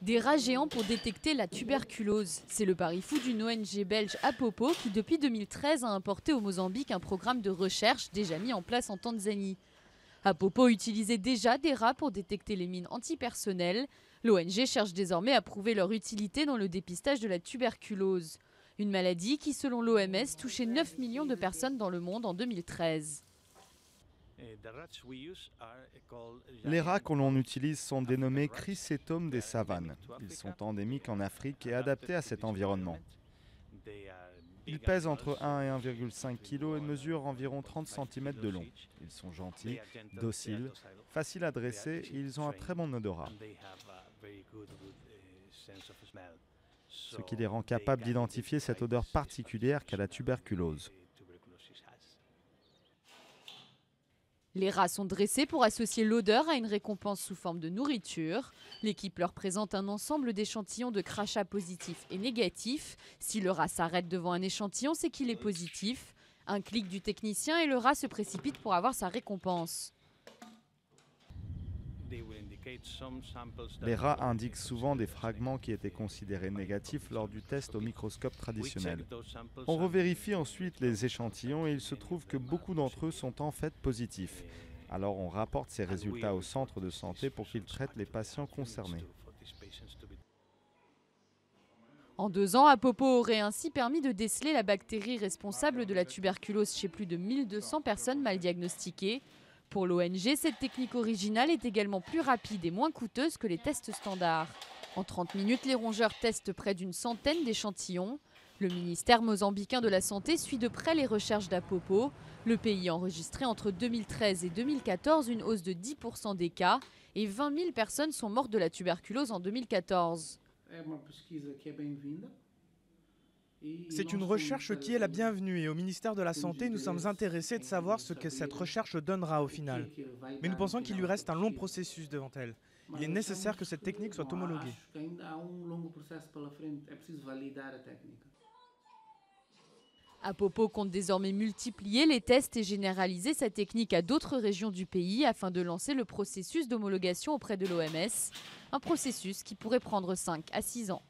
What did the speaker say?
Des rats géants pour détecter la tuberculose. C'est le pari fou d'une ONG belge Apopo qui, depuis 2013, a importé au Mozambique un programme de recherche déjà mis en place en Tanzanie. Apopo utilisait déjà des rats pour détecter les mines antipersonnelles. L'ONG cherche désormais à prouver leur utilité dans le dépistage de la tuberculose. Une maladie qui, selon l'OMS, touchait 9 millions de personnes dans le monde en 2013. Les rats que l'on utilise sont dénommés chrysétomes des savanes. Ils sont endémiques en Afrique et adaptés à cet environnement. Ils pèsent entre 1 et 1,5 kg et mesurent environ 30 cm de long. Ils sont gentils, dociles, faciles à dresser et ils ont un très bon odorat. Ce qui les rend capables d'identifier cette odeur particulière qu'a la tuberculose. Les rats sont dressés pour associer l'odeur à une récompense sous forme de nourriture. L'équipe leur présente un ensemble d'échantillons de crachats positifs et négatifs. Si le rat s'arrête devant un échantillon, c'est qu'il est positif. Un clic du technicien et le rat se précipite pour avoir sa récompense. Les rats indiquent souvent des fragments qui étaient considérés négatifs lors du test au microscope traditionnel. On revérifie ensuite les échantillons et il se trouve que beaucoup d'entre eux sont en fait positifs. Alors on rapporte ces résultats au centre de santé pour qu'ils traitent les patients concernés. En 2 ans, Apopo aurait ainsi permis de déceler la bactérie responsable de la tuberculose chez plus de 1200 personnes mal diagnostiquées. Pour l'ONG, cette technique originale est également plus rapide et moins coûteuse que les tests standards. En 30 minutes, les rongeurs testent près d'une centaine d'échantillons. Le ministère mozambicain de la Santé suit de près les recherches d'Apopo. Le pays a enregistré entre 2013 et 2014 une hausse de 10% des cas et 20 000 personnes sont mortes de la tuberculose en 2014. C'est une recherche qui est la bienvenue et au ministère de la Santé, nous sommes intéressés de savoir ce que cette recherche donnera au final. Mais nous pensons qu'il lui reste un long processus devant elle. Il est nécessaire que cette technique soit homologuée. Apopo compte désormais multiplier les tests et généraliser sa technique à d'autres régions du pays afin de lancer le processus d'homologation auprès de l'OMS, un processus qui pourrait prendre 5 à 6 ans.